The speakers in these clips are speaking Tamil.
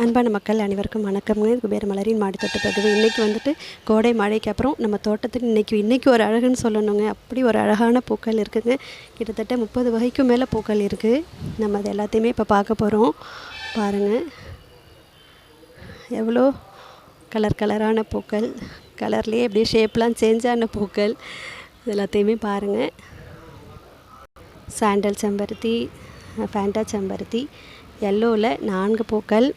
அன்பான மக்கள் அனைவருக்கும் வணக்கம்ங்க. குபேர மலரின் மாடித்தோட்ட பதிவு. இன்றைக்கி வந்துட்டு கோடை மழைக்கு அப்புறம் நம்ம தோட்டத்துக்கு இன்றைக்கி ஒரு அழகுன்னு சொல்லணுங்க. அப்படி ஒரு அழகான பூக்கள் இருக்குதுங்க. கிட்டத்தட்ட 30 வகைக்கும் மேலே பூக்கள் இருக்குது. நம்ம அது எல்லாத்தையுமே இப்போ பார்க்க போகிறோம். பாருங்கள், எவ்வளோ கலரான பூக்கள், கலர்லேயே அப்படியே ஷேப்லாம் சேஞ்சான பூக்கள், இது எல்லாத்தையுமே பாருங்கள். சாண்டல் செம்பருத்தி, ஃபேண்டா செம்பருத்தி, எல்லோவில் 4 பூக்கள்.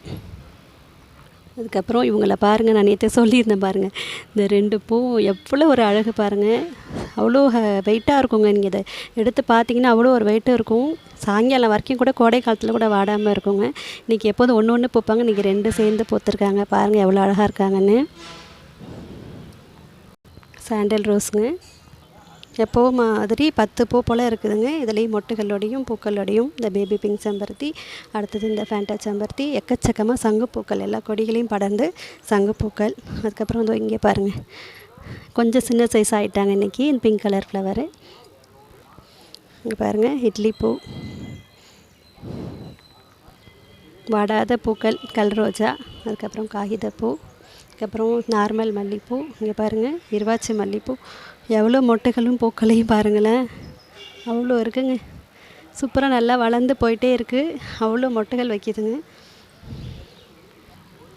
அதுக்கப்புறம் இவங்கள பாருங்கள், நான் நேற்றே சொல்லியிருந்தேன் பாருங்கள், இந்த 2 பூ எவ்வளோ ஒரு அழகு பாருங்கள். அவ்வளோ வெயிட்டாக இருக்குங்க. நீங்கள் இதை எடுத்து பார்த்தீங்கன்னா அவ்வளோ ஒரு வெயிட்டாக இருக்கும். சாயங்காலம் வரைக்கும் கூட கோடை காலத்தில் கூட வாடாமல் இருக்குங்க. இன்றைக்கி எப்போதும் ஒன்று பூப்பாங்க, இன்றைக்கி 2 சேர்ந்து பூத்துருக்காங்க. பாருங்கள் எவ்வளோ அழகாக இருக்காங்கன்னு. சாண்டல் ரோஸுங்க, எப்போவும் மாதிரி 10 பூ போல் இருக்குதுங்க. இதுலேயும் மொட்டுகளோடையும் பூக்களோடையும் இந்த பேபி பிங்க் செம்பருத்தி, அடுத்தது இந்த ஃபேண்டா செம்பருத்தி, எக்கச்சக்கமாக சங்குப்பூக்கள், எல்லா கொடிகளையும் படர்ந்து சங்குப்பூக்கள். அதுக்கப்புறம் வந்து இங்கே பாருங்கள், கொஞ்சம் சின்ன சைஸ் ஆகிட்டாங்க இன்றைக்கி. இந்த பிங்க் கலர் ஃப்ளவரு. இங்கே பாருங்கள், இட்லி பூ, வாடாத பூக்கள் கல்ரோஜா, அதுக்கப்புறம் காகிதப்பூ, அதுக்கப்புறம் நார்மல் மல்லிகைப்பூ. இங்கே பாருங்கள், இருவாச்சி மல்லிகைப்பூ. எவ்வளோ மொட்டைகளும் பூக்களையும் பாருங்களேன், அவ்வளோ இருக்குங்க. சூப்பராக நல்லா வளர்ந்து போயிட்டே இருக்குது. அவ்வளோ மொட்டைகள் வைக்கிதுங்க.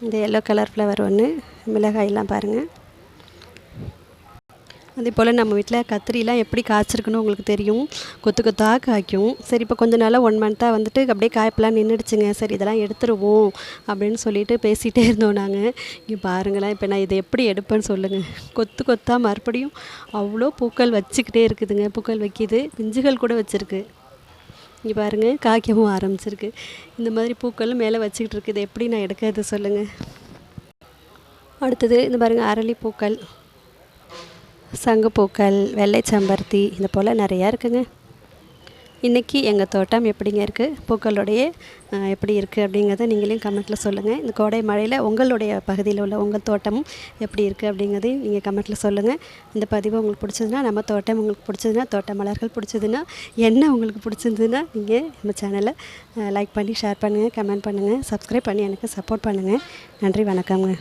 இந்த எல்லோ கலர் ஃப்ளவர் ஒன்று, மிளகாயெல்லாம் பாருங்கள். அதே போல் நம்ம வீட்டில் கத்திரிலாம் எப்படி காய்ச்சிருக்குன்னு உங்களுக்கு தெரியும். கொத்து கொத்தாக காய்க்கும். சரி, இப்போ கொஞ்ச நாளாக 1 மந்த்தாக வந்துட்டு அப்படியே காய்ப்பெல்லாம் நின்றுடுச்சுங்க. சரி, இதெல்லாம் எடுத்துருவோம் அப்படின்னு சொல்லிட்டு பேசிகிட்டே இருந்தோம் நாங்கள். இங்கே பாருங்களேன், இப்போ நான் இதை எப்படி எடுப்பேன்னு சொல்லுங்கள். கொத்து கொத்தாக மறுபடியும் அவ்வளோ பூக்கள் வச்சுக்கிட்டே இருக்குதுங்க. பூக்கள் வைக்கிது, பிஞ்சுகள் கூட வச்சுருக்கு. இங்கே பாருங்கள், காய்க்கவும் ஆரம்பிச்சிருக்கு. இந்த மாதிரி பூக்களும் மேலே வச்சுக்கிட்டு இருக்குது. எப்படி நான் எடுக்கிறது சொல்லுங்கள். அடுத்தது இந்த பாருங்கள், அரளிப்பூக்கள், சங்குப்பூக்கள், வெள்ளை செம்பருத்தி, இது போல் நிறையா இருக்குங்க. இன்றைக்கி எங்கள் தோட்டம் எப்படிங்க இருக்குது, பூக்களோடைய எப்படி இருக்குது அப்படிங்கிறத நீங்களையும் கமெண்ட்டில் சொல்லுங்கள். இந்த கோடை மழையில் உங்களுடைய பகுதியில் உள்ள உங்கள் தோட்டமும் எப்படி இருக்குது அப்படிங்கிறதையும் நீங்கள் கமெண்ட்டில் சொல்லுங்கள். இந்த பதிவு உங்களுக்கு பிடிச்சதுன்னா, நம்ம தோட்டம் உங்களுக்கு பிடிச்சதுன்னா, தோட்ட மலர்கள் பிடிச்சதுன்னா, என்ன உங்களுக்கு பிடிச்சிருந்ததுன்னா நீங்கள் நம்ம சேனலை லைக் பண்ணி ஷேர் பண்ணுங்கள், கமெண்ட் பண்ணுங்கள், சப்ஸ்கிரைப் பண்ணி எனக்கு சப்போர்ட் பண்ணுங்கள். நன்றி, வணக்கங்க.